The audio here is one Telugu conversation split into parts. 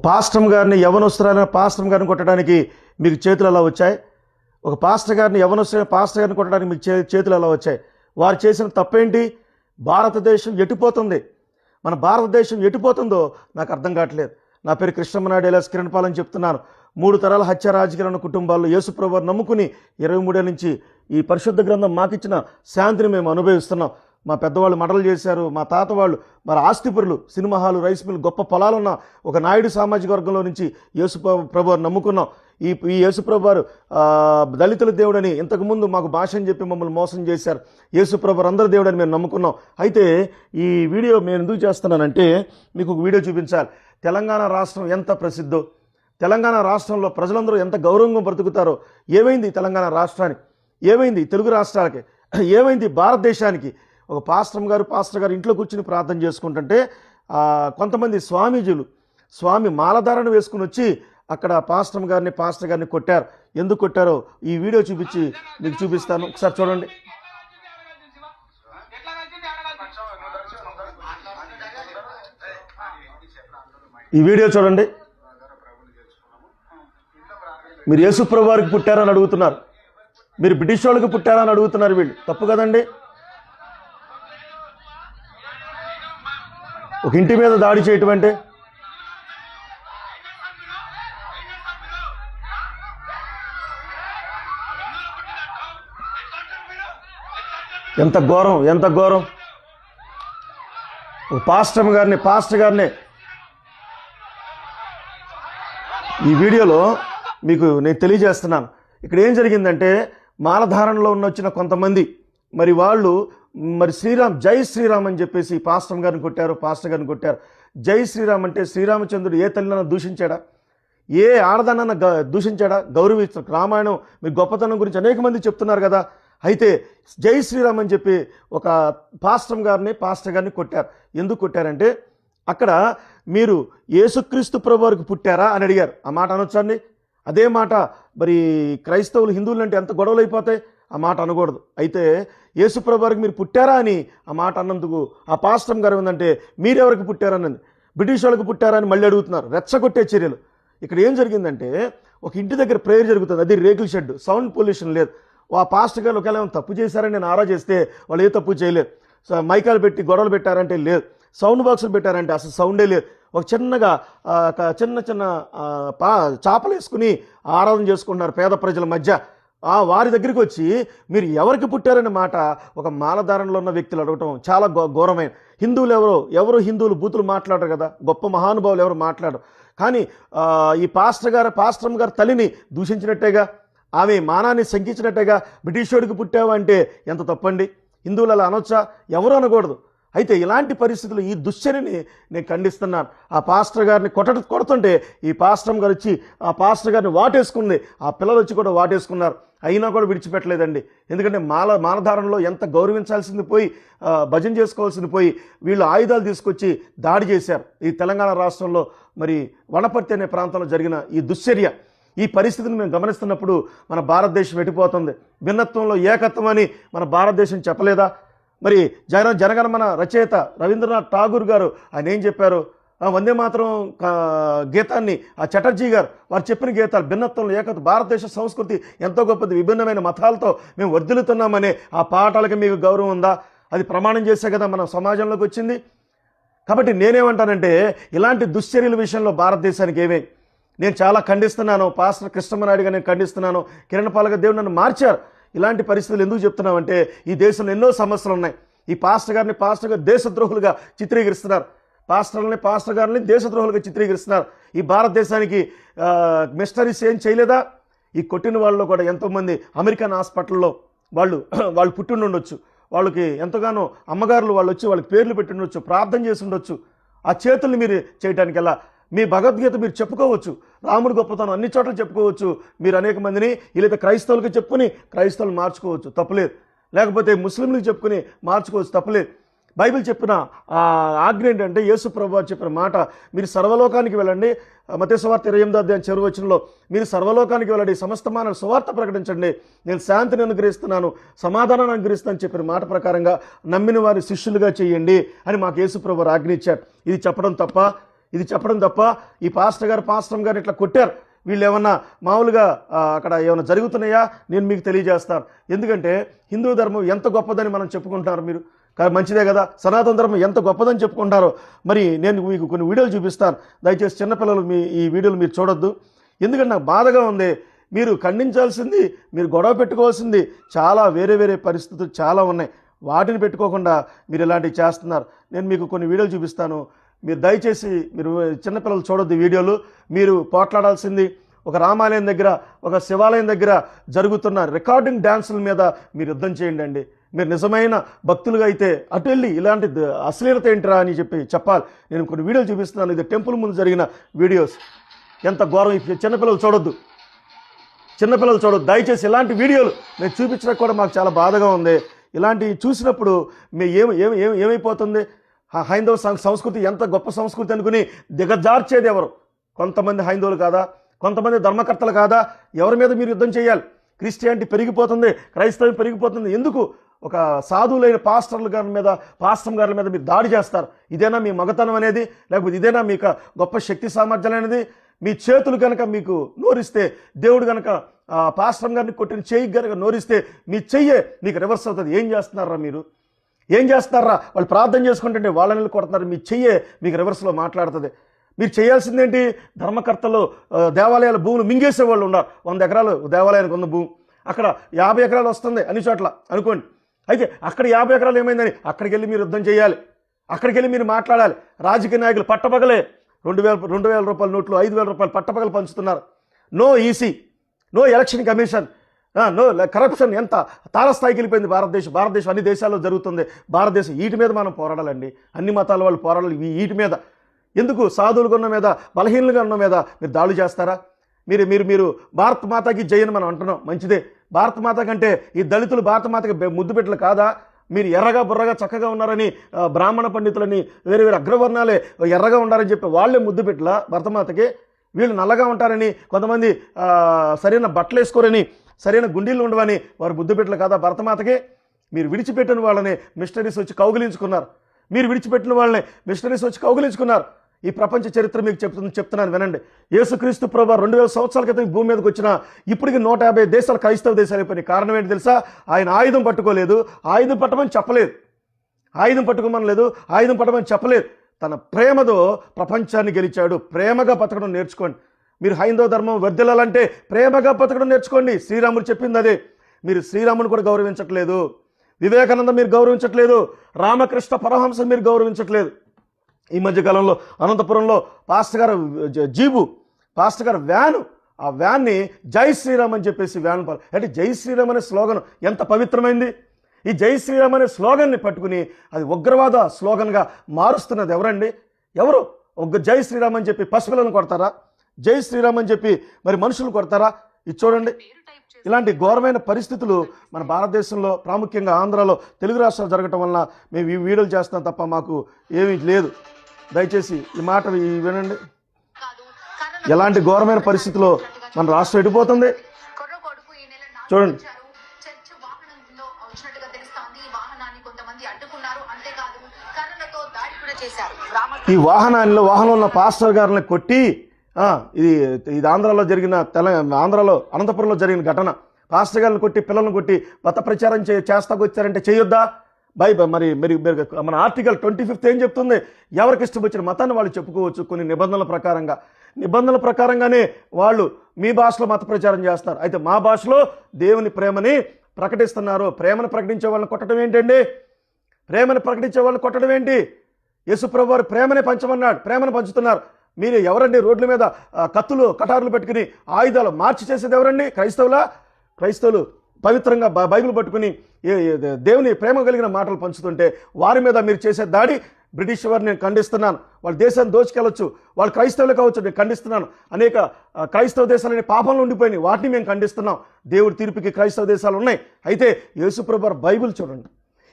పాస్టర్ గారిని యవనస్తులైన పాస్టర్ గారిని కొట్టడానికి మీకు చేతులు ఎలా వచ్చాయి? ఒక పాస్టర్ గారిని యవనస్తులైన పాస్టర్ గారిని కొట్టడానికి మీకు చేతులు ఎలా వచ్చాయి? వారు చేసిన తప్పేంటి? భారతదేశం ఎటుపోతుంది? మన భారతదేశం ఎటుపోతుందో నాకు అర్థం కావట్లేదు. నా పేరు కృష్ణమనాయుడు ఎలాస్ కిరణ్ అని చెప్తున్నాను. 3 తరాల హత్య రాజకీయ కుటుంబాల్లో యేసుప్రభువుని నమ్ముకుని 23 నుంచి ఈ పరిశుద్ధ గ్రంథం మాకిచ్చిన శాంతిని మేము అనుభవిస్తున్నాం. మా పెద్దవాళ్ళు మడలు చేశారు, మా తాత వాళ్ళు మరి ఆస్తిపురులు, సినిమా హాలు, రైస్ మిల్లు, గొప్ప పొలాలున్న ఒక నాయుడు సామాజిక వర్గంలో నుంచి యేసుప్రభువుని నమ్ముకున్నాం. ఈ యేసుప్రభు వారు దళితుల దేవుడని ఇంతకుముందు మాకు భాష అని చెప్పి మమ్మల్ని మోసం చేశారు. యేసుప్రభు అందరి దేవుడని మేము నమ్ముకున్నాం. అయితే ఈ వీడియో నేను ఎందుకు చేస్తున్నానంటే మీకు ఒక వీడియో చూపించాలి. తెలంగాణ రాష్ట్రం ఎంత ప్రసిద్ధో, తెలంగాణ రాష్ట్రంలో ప్రజలందరూ ఎంత గౌరవంగా బ్రతుకుతారో. ఏమైంది తెలంగాణ రాష్ట్రానికి? ఏమైంది తెలుగు రాష్ట్రాలకి? ఏమైంది భారతదేశానికి? ఒక పాస్టర్ గారు ఇంట్లో కూర్చుని ప్రార్థన చేసుకుంటుంటే కొంతమంది స్వామీజీలు స్వామి మాలధారణ వేసుకుని వచ్చి అక్కడ పాస్టర్ గారిని కొట్టారు. ఎందుకు కొట్టారో ఈ వీడియో చూపించి మీకు చూపిస్తాను. ఒకసారి చూడండి. ఈ వీడియో చూడండి. మీరు యేసుప్రభు వారికి పుట్టారని అడుగుతున్నారు, మీరు బ్రిటిష్ వాళ్ళకి పుట్టారని అడుగుతున్నారు. వీళ్ళు తప్పు కదండి. ఒక ఇంటి మీద దాడి చేయటం అంటే ఎంత ఘోరం, ఎంత ఘోరం. ఒక పాస్టర్ గారిని ఈ వీడియోలో మీకు నేను తెలియజేస్తున్నాను. ఇక్కడ ఏం జరిగిందంటే మాలధారణలో వచ్చిన కొంతమంది మరి వాళ్ళు మరి జై శ్రీరామ్ అని చెప్పేసి పాస్టర్ గారిని కొట్టారు. జై శ్రీరామ్ అంటే శ్రీరామచంద్రుడు ఏ తల్లినన్నా దూషించాడా? ఏ ఆడదానన్నా దూషించాడా? గౌరవించాడు. రామాయణం మీ గొప్పతనం గురించి అనేక మంది చెప్తున్నారు కదా. అయితే జై శ్రీరామ్ అని చెప్పి ఒక పాస్టర్ గారిని కొట్టారు. ఎందుకు కొట్టారంటే అక్కడ మీరు యేసుక్రీస్తు ప్రభు వారికి పుట్టారా అని అడిగారు. ఆ మాట అనొచ్చండి? అదే మాట మరి క్రైస్తవులు, హిందువులు అంటే ఎంత గొడవలు అయిపోతాయి. ఆ మాట అనకూడదు. అయితే యేసుప్రభు వారికి మీరు పుట్టారా అని ఆ మాట అన్నందుకు ఆ పాస్టర్ గారు ఏంటంటే మీరెవరికి పుట్టారన్నది, బ్రిటిష్ వాళ్ళకి పుట్టారా అని మళ్ళీ అడుగుతున్నారు. రెచ్చగొట్టే చర్యలు. ఇక్కడ ఏం జరిగిందంటే ఒక ఇంటి దగ్గర ప్రేయర్ జరుగుతుంది. అది రేకుల షెడ్, సౌండ్ పొల్యూషన్ లేదు. ఆ పాస్టర్ గారు ఒకవేళ తప్పు చేశారని నేను ఆరా చేస్తే వాళ్ళు ఏ తప్పు చేయలేదు. మైకాలు పెట్టి గొడవలు పెట్టారంటే లేదు, సౌండ్ బాక్సులు పెట్టారంటే అసలు సౌండే లేదు. ఒక చిన్న చాపలు వేసుకుని ఆరాధన చేసుకుంటున్నారు పేద ప్రజల మధ్య. వారి దగ్గరికి వచ్చి మీరు ఎవరికి పుట్టారనే మాట ఒక మాలధారణలో ఉన్న వ్యక్తులు అడగటం చాలా ఘోరమైన. హిందువులు ఎవరు హిందువులు బూతులు మాట్లాడరు కదా, గొప్ప మహానుభావులు ఎవరు మాట్లాడరు. కానీ ఈ పాస్టర్ గారు తల్లిని దూషించినట్టేగా, ఆమె మానాన్ని శంకించినట్టేగా. బ్రిటిష్ వాడికి పుట్టావు అంటే ఎంత తప్పండి? హిందువులు అలా అనొచ్చా? ఎవరు అనకూడదు. అయితే ఇలాంటి పరిస్థితులు, ఈ దుశ్చర్యని నేను ఖండిస్తున్నాను. ఆ పాస్టర్ గారిని కొడుతుంటే ఈ పాస్టర్ గారు వచ్చి ఆ పాస్టర్ గారిని వాటేసుకుంది. ఆ పిల్లలు వచ్చి కూడా వాటేసుకున్నారు. అయినా కూడా విడిచిపెట్టలేదండి. ఎందుకంటే మాలధారణలో ఎంత గౌరవించాల్సింది పోయి, భజన చేసుకోవాల్సింది పోయి వీళ్ళు ఆయుధాలు తీసుకొచ్చి దాడి చేశారు. ఈ తెలంగాణ రాష్ట్రంలో మరి వనపర్తి అనే ప్రాంతంలో జరిగిన ఈ దుశ్చర్య, ఈ పరిస్థితిని మేము గమనిస్తున్నప్పుడు మన భారతదేశం ఎటుపోతుంది? భిన్నత్వంలో ఏకత్వం అని మన భారతదేశం చెప్పలేదా? మరి జనగణమన రచయిత రవీంద్రనాథ్ ఠాగూర్ గారు ఆయన ఏం చెప్పారు? వందే మాత్రం గీతాన్ని ఆ చటర్జీ గారు వారు చెప్పిన గీతాలు భిన్నత్వంలో ఏకత్వం, భారతదేశ సంస్కృతి ఎంతో గొప్పది, విభిన్నమైన మతాలతో మేము వర్ధిల్లుతున్నామనే ఆ పాఠాలకి మీకు గౌరవం ఉందా? అది ప్రమాణం చేసే కదా మన సమాజంలోకి వచ్చింది. కాబట్టి నేనేమంటానంటే ఇలాంటి దుశ్చర్యల విషయంలో భారతదేశానికి నేను చాలా ఖండిస్తున్నాను. పాస్టర్ కృష్ణమనాయుడుగా నేను ఖండిస్తున్నాను. కిరణ్ పాలక దేవుడు నన్ను మార్చారు. ఇలాంటి పరిస్థితులు ఎందుకు చెప్తున్నామంటే ఈ దేశంలో ఎన్నో సమస్యలు ఉన్నాయి. ఈ పాస్టర్ గారు దేశద్రోహులుగా చిత్రీకరిస్తున్నారు. పాస్టర్ గారిని దేశద్రోహులుగా చిత్రీకరిస్తున్నారు. ఈ భారతదేశానికి మిస్టరీస్ ఏం చేయలేదా? ఈ కొట్టిన వాళ్ళలో కూడా ఎంతోమంది అమెరికన్ హాస్పిటల్లో వాళ్ళు పుట్టి ఉండొచ్చు. వాళ్ళకి ఎంతగానో అమ్మగారులు వాళ్ళు వచ్చి వాళ్ళకి పేర్లు పెట్టి ఉండొచ్చు, ప్రార్థన చేసి ఉండొచ్చు. ఆ చేతుల్ని మీరు చేయటానికి ఎలా? మీ భగవద్గీత మీరు చెప్పుకోవచ్చు, రాముడు గొప్పతనం అన్ని చోట్ల చెప్పుకోవచ్చు. మీరు అనేక మందిని ఇలా క్రైస్తవులకి చెప్పుకుని క్రైస్తవులు మార్చుకోవచ్చు, తప్పులేదు. లేకపోతే ముస్లింలకు చెప్పుకుని మార్చుకోవచ్చు, తప్పులేదు. బైబిల్ చెప్పిన ఆజ్ఞ ఏంటంటే యేసుప్రభు వారు చెప్పిన మాట, మీరు సర్వలోకానికి వెళ్ళండి. మత్తయి సువార్త 28వ అధ్యాయం చివరి వచనంలో మీరు సర్వలోకానికి వెళ్ళండి, సమస్త మానవ సువార్త ప్రకటించండి, నేను శాంతిని అనుగ్రహిస్తున్నాను, సమాధానాన్ని అనుగ్రహిస్తానని చెప్పిన మాట ప్రకారంగా నమ్మిన వారి శిష్యులుగా చేయండి అని మాకు యేసుప్రభు వారు ఆజ్ఞ ఇచ్చారు. ఇది చెప్పడం తప్ప? ఇది చెప్పడం తప్ప ఈ పాస్టర్ గారు ఇట్లా కొట్టారు, వీళ్ళు ఏమన్నా మామూలుగా అక్కడ ఏమైనా జరుగుతున్నాయా నేను మీకు తెలియజేస్తాను. ఎందుకంటే హిందూ ధర్మం ఎంత గొప్పదని మనం చెప్పుకుంటున్నారు, మీరు మంచిదే కదా, సనాతన ధర్మం ఎంత గొప్పదని చెప్పుకుంటారో. మరి నేను మీకు కొన్ని వీడియోలు చూపిస్తాను, దయచేసి చిన్నపిల్లలు ఈ వీడియోలు మీరు చూడొద్దు. ఎందుకంటే నాకు బాధగా ఉంది. మీరు ఖండించాల్సింది, మీరు గొడవ పెట్టుకోవాల్సింది చాలా వేరే పరిస్థితులు చాలా ఉన్నాయి, వాటిని పెట్టుకోకుండా మీరు ఇలాంటివి చేస్తున్నారు. నేను మీకు కొన్ని వీడియోలు చూపిస్తాను, మీరు దయచేసి మీరు చిన్నపిల్లలు చూడొద్దు వీడియోలు. మీరు పోట్లాడాల్సింది ఒక రామాలయం దగ్గర, ఒక శివాలయం దగ్గర జరుగుతున్న రికార్డింగ్ డ్యాన్సుల మీద మీరు యుద్ధం చేయండి అండి. మీరు నిజమైన భక్తులుగా అయితే అటు వెళ్ళి ఇలాంటి అశ్లీలత ఏంటిరా అని చెప్పాలి. నేను కొన్ని వీడియోలు చూపిస్తున్నాను, ఇది టెంపుల్ ముందు జరిగిన వీడియోస్. ఎంత ఘోరం, చిన్నపిల్లలు చూడొద్దు దయచేసి. ఇలాంటి వీడియోలు నేను చూపించడం కూడా మాకు చాలా బాధగా ఉంది. ఇలాంటివి చూసినప్పుడు ఏమైపోతుంది, హైందవ సంస్కృతి ఎంత గొప్ప సంస్కృతి అనుకుని దిగజార్చేది ఎవరు? కొంతమంది హైందవులు కాదా, కొంతమంది ధర్మకర్తలు కాదా? ఎవరి మీద మీరు యుద్ధం చేయాలి? క్రిస్టియానిటీ పెరిగిపోతుంది, క్రైస్తవం పెరిగిపోతుంది, ఎందుకు ఒక సాధువులైన పాస్టర్ గారి మీద మీరు దాడి చేస్తారు? ఇదేనా మీ మగతనం అనేది? లేకపోతే ఇదేనా మీకు గొప్ప శక్తి సామర్థ్యాలు అనేది? మీ చేతులు కనుక మీకు నోరిస్తే, దేవుడు కనుక పాస్టర్ గారిని కొట్టిన చెయ్యి కనుక నోరిస్తే మీ చెయ్యే మీకు రివర్స్ అవుతుంది. ఏం చేస్తున్నారా మీరు? వాళ్ళు ప్రార్థన చేసుకుంటుంటే వాళ్ళని కొడుతున్నారు, మీ చెయ్యే మీకు రివర్స్లో మాట్లాడుతుంది. మీరు చేయాల్సిందేంటి? ధర్మకర్తలు దేవాలయాల భూములు మింగేసే వాళ్ళు ఉన్నారు. 100 ఎకరాలు దేవాలయానికి ఉన్న భూమి, అక్కడ 50 ఎకరాలు వస్తుంది అన్ని చోట్ల అనుకోండి. అయితే అక్కడ 50 ఎకరాలు ఏమైందని అక్కడికి వెళ్ళి మీరు యుద్ధం చేయాలి, అక్కడికి వెళ్ళి మీరు మాట్లాడాలి. రాజకీయ నాయకులు పట్టపగలే 2,000 రూపాయల నోట్లు, 5,000 రూపాయలు పట్టపగలు పంచుతున్నారు. No EC, no election commission, no corruption. ఎంత తారస్థాయికి వెళ్ళిపోయింది భారతదేశం అన్ని దేశాల్లో జరుగుతుంది. భారతదేశం వీటి మీద మనం పోరాడాలండి, అన్ని మతాల వాళ్ళు పోరాడాలి వీటి మీద. ఎందుకు సాధువులుగా ఉన్న మీద, బలహీనులుగా ఉన్న మీద మీరు దాడులు చేస్తారా? మీరు భారత మాతకి జయని మనం అంటున్నాం, మంచిదే. భారత మాత కంటే ఈ దళితులు భారత మాతకి ముద్దు బిడ్డలు కాదా? మీరు ఎర్రగా బుర్రగా చక్కగా ఉన్నారని బ్రాహ్మణ పండితులని వేరే అగ్రవర్ణాలే ఎర్రగా ఉండారని చెప్పి వాళ్ళే ముద్దు బిడ్డల భరతమాతకి? వీళ్ళు నల్లగా ఉంటారని, కొంతమంది సరైన బట్టలు వేసుకోరని, సరైన గుండీలు ఉండవని వారు ముద్దు బిడ్డలు కాదా భరతమాతకి? మీరు విడిచిపెట్టిన వాళ్ళని మిషనరీస్ వచ్చి కౌగిలించుకున్నారు. ఈ ప్రపంచ చరిత్ర మీకు చెప్తున్నాను వినండి. యేసుక్రీస్తు ప్రభువు 2000 సంవత్సరాల క్రితం భూమి మీదకి వచ్చిన ఇప్పటికి 150 దేశాలు క్రైస్తవ దేశాలు అయిపోయినాయి. కారణం ఏంటి తెలుసా? ఆయన ఆయుధం పట్టుకోలేదు, ఆయుధం పట్టమని చెప్పలేదు, ఆయుధం పట్టమని చెప్పలేదు. తన ప్రేమతో ప్రపంచాన్ని గెలిచాడు. ప్రేమగా బతకడం నేర్చుకోండి. మీరు హైందవ ధర్మం వర్ధిల్లాలంటే ప్రేమగా బతకడం నేర్చుకోండి. శ్రీరాముడు చెప్పింది అదే. మీరు శ్రీరాముని కూడా గౌరవించట్లేదు, వివేకానంద మీరు గౌరవించట్లేదు, రామకృష్ణ పరమహంస మీరు గౌరవించట్లేదు. ఈ మధ్యకాలంలో అనంతపురంలో పాస్టర్ గారు వ్యాను, ఆ వ్యాన్ని జై శ్రీరామ్ అని చెప్పేసి వ్యాన్ అంటే జై శ్రీరామ్ అనే స్లోగన్ ఎంత పవిత్రమైంది. ఈ జై శ్రీరామ్ అనే స్లోగన్ని పట్టుకుని అది ఉగ్రవాద స్లోగన్గా మారుస్తున్నది ఎవరండి? ఎవరు? జై శ్రీరామ్ అని చెప్పి పసిపిల్లలను కొడతారా? జై శ్రీరామ్ అని చెప్పి మరి మనుషులు కొడతారా? ఇది చూడండి. ఇలాంటి ఘోరమైన పరిస్థితులు మన భారతదేశంలో, ప్రాముఖ్యంగా ఆంధ్రాలో, తెలుగు రాష్ట్రాలు జరగటం వలన మేము ఈ వీడియోలు చేస్తాం తప్ప మాకు ఏమీ లేదు. దయచేసి ఈ మాట వినండి. ఎలాంటి ఘోరమైన పరిస్థితిలో మన రాష్ట్రం ఎడిపోతుంది చూడండి. ఈ వాహనంలో ఉన్న పాస్టర్ గారిని కొట్టి ఇది ఆంధ్రాలో జరిగిన ఆంధ్రాలో అనంతపురంలో జరిగిన ఘటన. పాస్టర్ గారిని కొట్టి, పిల్లలను కొట్టి మత ప్రచారం చేస్తాకు వచ్చారంటే చేయొద్దా? మరి మన ఆర్టికల్ 25 ఏం చెప్తుంది? ఎవరికి ఇష్టం వచ్చిన మతాన్ని వాళ్ళు చెప్పుకోవచ్చు కొన్ని నిబంధనల ప్రకారంగానే వాళ్ళు మీ భాషలో మత ప్రచారం చేస్తారు. అయితే మా భాషలో దేవుని ప్రేమని ప్రకటిస్తున్నారు. ప్రేమను ప్రకటించే వాళ్ళని కొట్టడం ఏంటండి? యేసుప్రభువు వారు ప్రేమనే పంచమన్నాడు, ప్రేమను పంచుతున్నారు. మీరు ఎవరండి రోడ్ల మీద కత్తులు కటారులు పెట్టుకుని ఆయుధాలు మార్చి చేసేది ఎవరండి? క్రైస్తవులు పవిత్రంగా బైబిల్ పట్టుకుని దేవుని ప్రేమ కలిగిన మాటలు పంచుతుంటే వారి మీద మీరు చేసే దాడి బ్రిటిష్ వారిని నేను ఖండిస్తున్నాను. వాళ్ళ దేశాన్ని దోచుకెళ్ళొచ్చు, వాళ్ళు క్రైస్తవులు కావచ్చు, నేను ఖండిస్తున్నాను. అనేక క్రైస్తవ దేశాలని పాపంలో ఉండిపోయినాయి, వాటిని మేము ఖండిస్తున్నాం. దేవుడి తీర్పుకి క్రైస్తవ దేశాలు ఉన్నాయి. అయితే యేసుప్రభువు బైబిల్ చూడండి,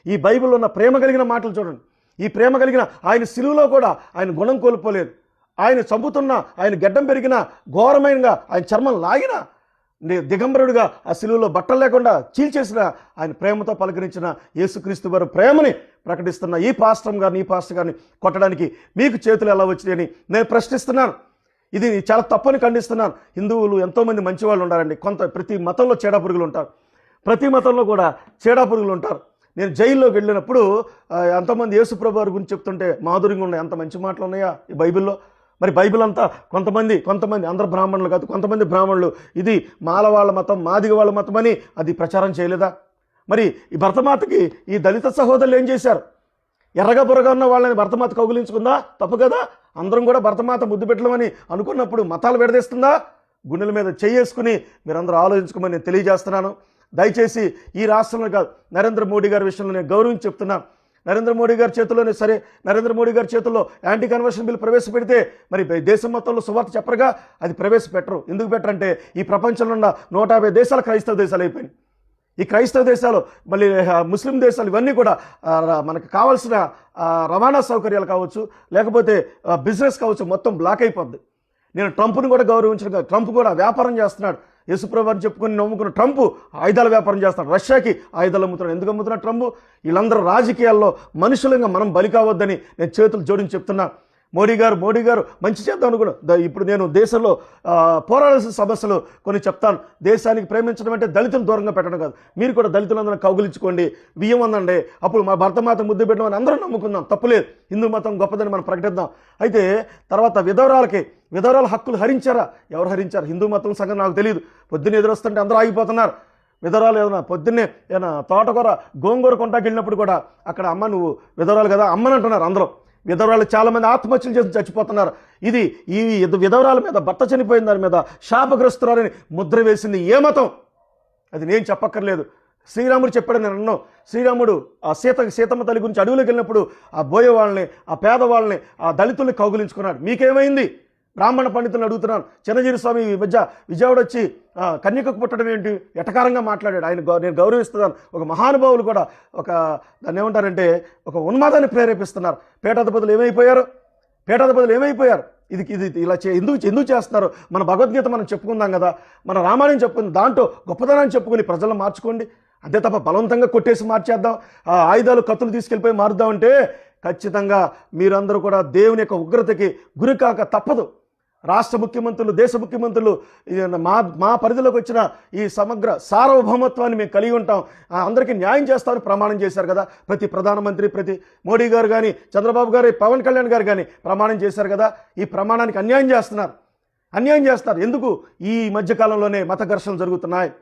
ఈ బైబిల్లో ఉన్న ప్రేమ కలిగిన మాటలు చూడండి. ఈ ప్రేమ కలిగిన ఆయన సిలువలో కూడా ఆయన గుణం కోల్పోలేదు. ఆయన చంపుతున్నా, ఆయన గడ్డం పెరిగినా, ఘోరమైనగా ఆయన చర్మం లాగినా, దిగంబరుడుగా ఆ సిలువలో బట్టలు లేకుండా చీల్చేసిన ఆయన ప్రేమతో పలకరించిన యేసుక్రీస్తు వారి ప్రేమని ప్రకటిస్తున్న ఈ పాస్టర్ గారిని కొట్టడానికి మీకు చేతులు ఎలా వచ్చినాయని నేను ప్రశ్నిస్తున్నాను. ఇది చాలా తప్పని ఖండిస్తున్నాను. హిందువులు ఎంతోమంది మంచివాళ్ళు ఉన్నారండి. ప్రతి మతంలో చీడపురుగులు ఉంటారు. ప్రతి మతంలో కూడా చీడపురుగులు ఉంటారు. నేను జైల్లోకి వెళ్ళినప్పుడు ఎంతోమంది యేసుప్రభు వారి గురించి చెప్తుంటే మాధుర్యంగా ఉన్నాయి. ఎంత మంచి మాటలు ఉన్నాయా ఈ బైబిల్లో. మరి బైబిల్ అంతా కొంతమంది అందరు బ్రాహ్మణులు కాదు, కొంతమంది బ్రాహ్మణులు ఇది మాల వాళ్ళ మతం, మాదిగ వాళ్ళ మతం అని అది ప్రచారం చేయలేదా? మరి ఈ భరతమాతకి ఈ దళిత సహోదరులు ఏం చేశారు? ఎర్రగా బుర్రగా ఉన్న వాళ్ళని భరతమాత కౌగులించుకుందా? తప్పు కదా. అందరం కూడా భరతమాత ముద్దు పెట్టమని అనుకున్నప్పుడు మతాలు విడదీస్తుందా? గుండెల మీద చేసుకుని మీరందరూ ఆలోచించుకోమని నేను తెలియజేస్తున్నాను. దయచేసి ఈ రాష్ట్రంలో కాదు, నరేంద్ర మోడీ గారి విషయంలో నేను గౌరవించి చెప్తున్నాను. నరేంద్ర మోడీ గారి చేతుల్లోనే సరే, నరేంద్ర మోడీ గారి చేతుల్లో యాంటీ కన్వర్షన్ బిల్ ప్రవేశపెడితే మరి దేశం మొత్తంలో సువార్త చెప్పరుగా, అది ప్రవేశపెట్టరు. ఎందుకు పెట్టరంటే ఈ ప్రపంచంలో ఉన్న 150 దేశాలు క్రైస్తవ దేశాలు అయిపోయినాయి. ఈ క్రైస్తవ దేశాలు మళ్ళీ ముస్లిం దేశాలు ఇవన్నీ కూడా మనకు కావాల్సిన రవాణా సౌకర్యాలు కావచ్చు, లేకపోతే బిజినెస్ కావచ్చు, మొత్తం బ్లాక్ అయిపోద్ది. నేను ట్రంప్ను కూడా గౌరవించిన, ట్రంప్ కూడా వ్యాపారం చేస్తున్నాడు. యేసుప్రభు అని చెప్పుకొని నమ్ముకున్న ట్రంప్ ఆయుధాల వ్యాపారం చేస్తున్నాడు. రష్యాకి ఆయుధాలు అమ్ముతున్నాడు. ఎందుకు అమ్ముతున్నాడు ట్రంప్? వీళ్ళందరూ రాజకీయాల్లో మనుషులంగా మనం బలి కావద్దని నేను చేతులు జోడించి చెప్తున్నా. మోడీ గారు మంచి చేద్దాం అనుకున్నా. ఇప్పుడు నేను దేశంలో పోరాడాల్సిన సమస్యలు కొన్ని చెప్తాను. దేశానికి ప్రేమించడం అంటే దళితులు దూరంగా పెట్టడం కాదు. మీరు కూడా దళితులందరూ కౌగులించుకోండి, బియ్యం అందండి, అప్పుడు మా భర్తమాత ముద్దు పెట్టడం అని అందరూ నమ్ముకుందాం, తప్పులేదు. హిందూ మతం గొప్పదని మనం ప్రకటిద్దాం. అయితే తర్వాత విధవరాల హక్కులు హరించారా? ఎవరు హరించారు? హిందూ మతం సంగతి నాకు తెలియదు. పొద్దున్న ఎదురొస్తుంటే అందరూ ఆగిపోతున్నారు. విధవరాలు ఏదైనా తోటకూర గోంగూర కొంటాకి వెళ్ళినప్పుడు కూడా అక్కడ అమ్మ నువ్వు విధవరాలు కదా అమ్మని అంటున్నారు అందరూ. విధవరాలు చాలామంది ఆత్మహత్యలు చేసి చచ్చిపోతున్నారు. ఈ విధవరాల మీద, భర్త చనిపోయిన దాని మీద శాపగ్రస్తురాలని ముద్ర వేసింది ఏ మతం? అది నేను చెప్పక్కర్లేదు. శ్రీరాముడు చెప్పాడు. నేను అన్నాను, శ్రీరాముడు ఆ సీతమ్మ తల్లి గురించి అడవిలోకి వెళ్ళినప్పుడు ఆ బోయే వాళ్ళని, ఆ పేదవాళ్ళని, ఆ దళితుల్ని కౌగులించుకున్నాడు. మీకేమైంది? బ్రాహ్మణ పండితులను అడుగుతున్నాను. చిన్నజీరి స్వామి విజయవాడ వచ్చి కన్యకకు పుట్టడం ఏంటి ఎటకారంగా మాట్లాడాడు. నేను గౌరవిస్తున్నాను. ఒక మహానుభావులు కూడా దాన్ని ఏమంటారంటే ఒక ఉన్మాదాన్ని ప్రేరేపిస్తున్నారు. పేటాధిపతులు ఏమైపోయారు? ఇది ఇలా ఎందుకు చేస్తున్నారు? మన భగవద్గీత మనం చెప్పుకుందాం కదా, మన రామాయణం చెప్పుకుందాం, దాంట్లో గొప్పతనాన్ని చెప్పుకొని ప్రజలను మార్చుకోండి. అంతే తప్ప బలవంతంగా కొట్టేసి మార్చేద్దాం, ఆయుధాలు కత్తులు తీసుకెళ్ళిపోయి మారుద్దామంటే ఖచ్చితంగా మీరందరూ కూడా దేవుని యొక్క ఉగ్రతకి గురికాక తప్పదు. రాష్ట్ర ముఖ్యమంత్రులు, దేశ ముఖ్యమంత్రులు మా పరిధిలోకి వచ్చిన ఈ సమగ్ర సార్వభౌమత్వాన్ని మేము కలిగి ఉంటాం, అందరికీ న్యాయం చేస్తామని ప్రమాణం చేశారు కదా. ప్రతి ప్రధానమంత్రి, ప్రతి మోడీ గారు కానీ, చంద్రబాబు గారు, పవన్ కళ్యాణ్ గారు కానీ ప్రమాణం చేశారు కదా. ఈ ప్రమాణానికి అన్యాయం చేస్తున్నారు. ఎందుకు? ఈ మధ్యకాలంలోనే మత ఘర్షణలు జరుగుతున్నాయి.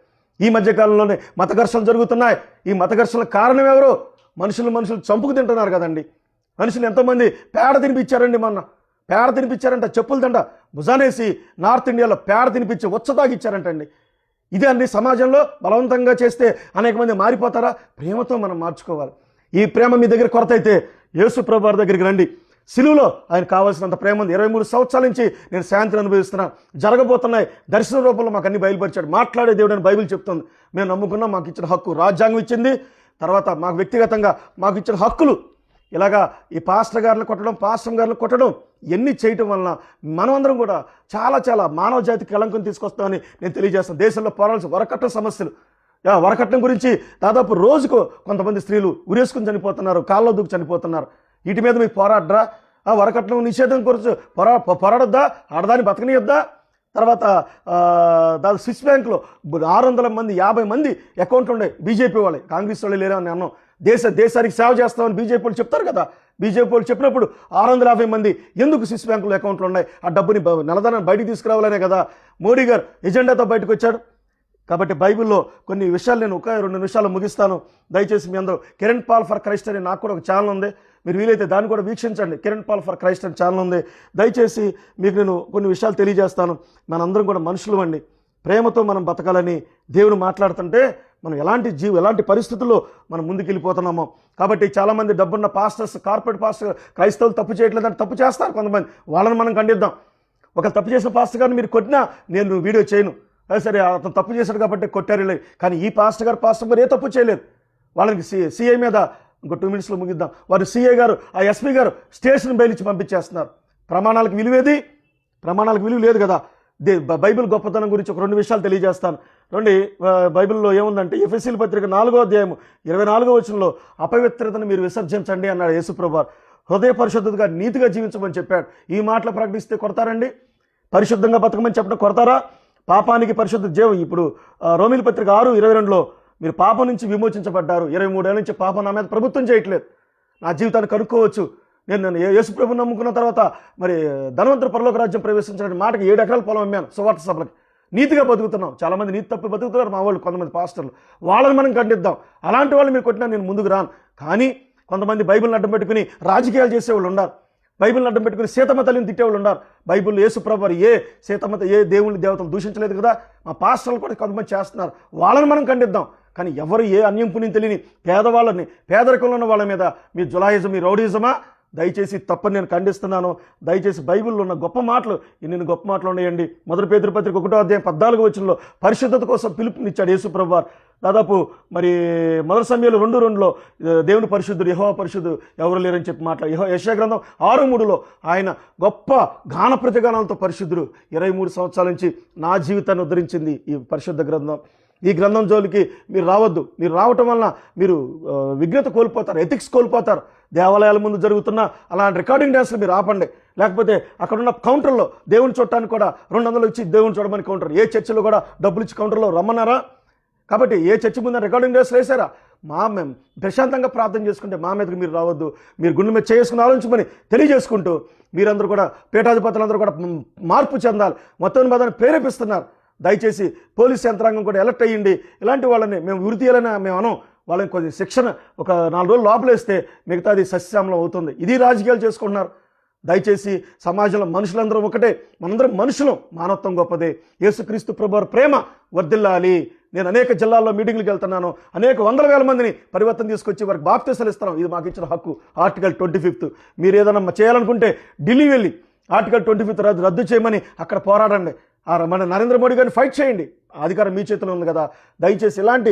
ఈ మత ఘర్షణలకు కారణం ఎవరు? మనుషులు చంపుకు తింటున్నారు కదండి. మనుషులు ఎంతోమంది పేడ తినిపించారండి. మొన్న పేడ తినిపించారంట, చెప్పులు దండ భుజానేసి నార్త్ ఇండియాలో పేడ తినిపించి తాగిచ్చారంటండి. ఇదే అండి సమాజంలో బలవంతంగా చేస్తే అనేక మంది మారిపోతారా? ప్రేమతో మనం మార్చుకోవాలి. ఈ ప్రేమ మీ దగ్గర కొరత అయితే యేసుప్రభు వారి దగ్గరికి రండి. సిలువలో ఆయన కావాల్సినంత ప్రేమ ఉంది. 23 సంవత్సరాల నుంచి నేను శాంతిని అనుభవిస్తున్నాను. జరగబోతున్నాయి. దర్శన రూపంలో మాకు అన్ని బయలుపరిచాడు. మాట్లాడే దేవుడు అని బైబిల్ చెప్తుంది. మేము నమ్ముకున్నాం. మాకు ఇచ్చిన హక్కు రాజ్యాంగం ఇచ్చింది. తర్వాత మాకు వ్యక్తిగతంగా మాకు ఇచ్చిన హక్కులు. ఇలాగా ఈ పాస్టర్ గారులు కొట్టడం ఇవన్నీ చేయటం వలన మనమందరం కూడా చాలా మానవ జాతికి కళంకం తీసుకొస్తామని నేను తెలియజేస్తాను. దేశంలో పోరాల్సిన వరకట్నం సమస్యలు, వరకట్నం గురించి దాదాపు రోజుకు కొంతమంది స్త్రీలు ఉరేసుకుని చనిపోతున్నారు, కాళ్ళలో దూకి చనిపోతున్నారు. వీటి మీద మీకు పోరాడరా? వరకట్నం నిషేధం గురించి పోరాడొద్దా? ఆడదాన్ని బతకనియొద్దా? తర్వాత స్విస్ బ్యాంక్లో 50 మంది అకౌంట్లు ఉన్నాయి బీజేపీ వాళ్ళే, కాంగ్రెస్ వాళ్ళు లేరని అన్నాం. దేశానికి సేవ చేస్తామని బీజేపీ వాళ్ళు చెప్తారు కదా. బీజేపీ వాళ్ళు చెప్పినప్పుడు 650 మంది ఎందుకు స్విస్ బ్యాంకులో అకౌంట్లు ఉన్నాయి? ఆ డబ్బుని నెలదాన్ని బయటికి తీసుకురావాలనే కదా మోడీ గారు ఎజెండాతో బయటకు వచ్చాడు. కాబట్టి బైబిల్లో కొన్ని విషయాలు నేను 1-2 నిమిషాలు ముగిస్తాను. దయచేసి మీ అందరూ కిరణ్ పాల్ ఫర్ క్రైస్ట్ అని నాకు కూడా ఒక ఛానల్ ఉంది, మీరు వీలైతే దాన్ని కూడా వీక్షించండి. కిరణ్ పాల్ ఫర్ క్రైస్ట్ అని ఛానల్ ఉంది. దయచేసి మీకు నేను కొన్ని విషయాలు తెలియజేస్తాను. మనందరం కూడా మనుషులు అండి, ప్రేమతో మనం బతకాలని దేవుడు మాట్లాడుతుంటే మనం ఎలాంటి పరిస్థితుల్లో మనం ముందుకెళ్ళిపోతున్నామో. కాబట్టి చాలామంది డబ్బున్న పాస్టర్స్, కార్పొరేట్ పాస్టర్ క్రైస్తవులు తప్పు చేయట్లేదంటే తప్పు చేస్తారు కొంతమంది, వాళ్ళని మనం ఖండిద్దాం. ఒక తప్పు చేసిన పాస్టర్ గారిని మీరు కొట్టినా నేను వీడియో చేయను, సరే అతను తప్పు చేశాడు కాబట్టి కొట్టారు. కానీ ఈ పాస్టర్ గారు ఏ తప్పు చేయలేదు. వాళ్ళకి సిఐ మీద ఇంకో 2 మినిట్స్లో ముగిద్దాం. వారు సిఐ గారు, ఆ ఎస్పీ గారు స్టేషన్ బెయిల్ ఇచ్చి పంపించేస్తున్నారు. ప్రమాణాలకు విలువ లేదు కదా. బైబిల్ గొప్పతనం గురించి ఒక 2 విషయాలు తెలియజేస్తాను. బైబిల్లో ఏముందంటే ఎఫెసీయుల పత్రిక 4వ అధ్యాయము 24వ వచనంలో అపవిత్రతను మీరు విసర్జించండి అన్నాడు యేసుప్రభువారు. హృదయ పరిశుద్ధతగా నీతిగా జీవించమని చెప్పాడు. ఈ మాటలు ప్రకటిస్తే కొడతారండి? పరిశుద్ధంగా బతకమని చెప్పడం కొడతారా? పాపానికి పరిశుద్ధ జీవం. ఇప్పుడు రోమీల పత్రిక 6:22లో మీరు పాపం నుంచి విమోచించబడ్డారు. 23 ఏళ్ళ నుంచి పాపం నా మీద ప్రభుత్వం చేయట్లేదు. నా జీవితాన్ని కనుక్కోవచ్చు. నేను యేసుప్రభుని నమ్ముకున్న తర్వాత మరి ధనవంతుల పరలోక రాజ్యం ప్రవేశించిన మాటకి 7 ఎకరాల పొలం అమ్మాను సువార్త సభలకి. నీతిగా బతుకుతున్నాం. చాలామంది నీతి తప్పి బతుకుతున్నారు మా వాళ్ళు, కొంతమంది పాస్టర్లు. వాళ్ళని మనం ఖండిద్దాం. అలాంటి వాళ్ళు మీరు కొట్టినా నేను ముందుకు రాను. కానీ కొంతమంది బైబిల్ని అడ్డం పెట్టుకుని రాజకీయాలు చేసేవాళ్ళు ఉన్నారు. బైబిల్ని అడ్డం పెట్టుకుని సీతమ్మ తల్లిని తిట్టేవాళ్ళు ఉన్నారు. బైబిల్లో యేసుప్రభువారు ఏ దేవుని దేవతలు దూషించలేదు కదా. మా పాస్టర్లు కూడా కొంతమంది చేస్తున్నారు. వాళ్ళని మనం ఖండిద్దాం. కానీ ఎవరు ఏ అన్యం పుణ్యం తెలియని పేదవాళ్ళని, పేదరికంలో ఉన్న వాళ్ళ మీద మీ జులాయిజం, మీ రౌడీజమా? దయచేసి తప్పని నేను ఖండిస్తున్నాను. దయచేసి బైబిల్లో ఉన్న గొప్ప మాటలు, ఇన్ని గొప్ప మాటలు ఉన్నాయండి. 1 పేతురు పత్రిక 1వ అధ్యాయం 14వ వచనంలో పరిశుద్ధత కోసం పిలుపునిచ్చాడు యేసుప్రభువారు. దాదాపు మరి 1 సమూయేలు 2:2లో దేవుని పరిశుద్ధుడు, యెహోవా పరిశుద్ధుడు ఎవరు లేరని చెప్పి మాట్లాడు. యెషయా గ్రంథం 6:3లో ఆయన గొప్ప గాన ప్రతిగానాలతో పరిశుద్ధుడు. 23 సంవత్సరాల నుంచి నా జీవితాన్ని ఉద్ధరించింది ఈ పరిశుద్ధ గ్రంథం. ఈ గ్రంథం జోలికి మీరు రావద్దు. మీరు రావటం వలన మీరు విఘ్నత కోల్పోతారు, ఎథిక్స్ కోల్పోతారు. దేవాలయాల ముందు జరుగుతున్న అలాంటి రికార్డింగ్ డ్యాన్స్లు మీరు ఆపండి. లేకపోతే అక్కడున్న కౌంటర్లో దేవుని చూడటానికి కూడా 200 ఇచ్చి దేవుని చూడమని కౌంటర్. ఏ చర్చిలో కూడా డబ్బులు ఇచ్చి కౌంటర్లో రమ్మన్నారా? కాబట్టి ఏ చర్చి ముందు రికార్డింగ్ డ్యాన్స్లు వేసారా? మేము ప్రశాంతంగా ప్రార్థన చేసుకుంటే మా మీదకి మీరు రావద్దు. మీరు గుండె మీద చేసుకుని ఆలోచించమని తెలియజేసుకుంటూ మీరందరూ కూడా పీఠాధిపతులందరూ కూడా మార్పు చెందాలి. మొత్తం పదాన్ని ప్రేరేపిస్తున్నారు. దయచేసి పోలీస్ యంత్రాంగం కూడా ఎలర్ట్ అయ్యింది. ఇలాంటి వాళ్ళని మేము ఉరి తీయాలని మేము అనం. వాళ్ళని కొద్ది శిక్షణ ఒక 4 రోజులు లోపలేస్తే మిగతాది సస్యశ్యామలం అవుతుంది. ఇది రాజకీయాలు చేసుకుంటున్నారు. దయచేసి సమాజంలో మనుషులందరూ ఒకటే. మనందరం మనుషులం. మానవత్వం గొప్పదే. యేసుక్రీస్తు ప్రభువారి ప్రేమ వర్ధిల్లాలి. నేను అనేక జిల్లాల్లో మీటింగ్లకు వెళ్తున్నాను. అనేక 100,000 మందిని పరివర్తన తీసుకొచ్చి వారికి బాప్తిసాలు ఇస్తున్నాం. ఇది మాకు ఇచ్చిన హక్కు. ఆర్టికల్ 25. మీరు ఏదైనా చేయాలనుకుంటే ఢిల్లీ వెళ్ళి ఆర్టికల్ 25 రద్దు చేయమని అక్కడ పోరాడండి. మన నరేంద్ర మోడీ గారిని ఫైట్ చేయండి. అధికారం మీ చేతిలో ఉంది కదా. దయచేసి ఇలాంటి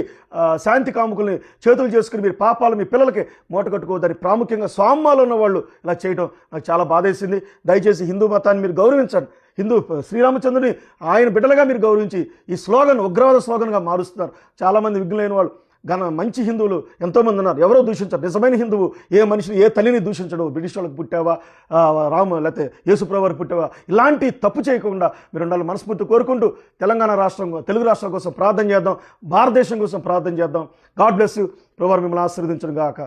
శాంతి కాముకుల్ని చేతులు చేసుకుని మీరు పాపాలు మీ పిల్లలకి మూట కట్టుకోవద్దని, ప్రాముఖ్యంగా స్వామ్యాలు ఉన్న వాళ్ళు ఇలా చేయడం నాకు చాలా బాధేసింది. దయచేసి హిందూ మతాన్ని మీరు గౌరవించండి. శ్రీరామచంద్రుని ఆయన బిడ్డలుగా మీరు గౌరవించి ఈ స్లోగన్ ఉగ్రవాద స్లోగన్గా మారుస్తున్నారు. చాలామంది విఘ్నులైన వాళ్ళు, మంచి హిందువులు ఎంతోమంది ఉన్నారు. ఎవరో దూషించారు. నిజమైన హిందువు ఏ మనిషిని, ఏ తల్లిని దూషించడు. బ్రిటిష్ వాళ్ళకి పుట్టావా, లేకపోతే యేసుప్రభువారికి పుట్టావా, ఇలాంటి తప్పు చేయకుండా మీరు ఉండాలి మనస్ఫూర్తి కోరుకుంటూ తెలంగాణ రాష్ట్రం, తెలుగు రాష్ట్రాల కోసం ప్రార్థన చేద్దాం. భారతదేశం కోసం ప్రార్థన చేద్దాం. God bless you. ప్రభువారు మిమ్మల్ని ఆశీర్వదించును గాక.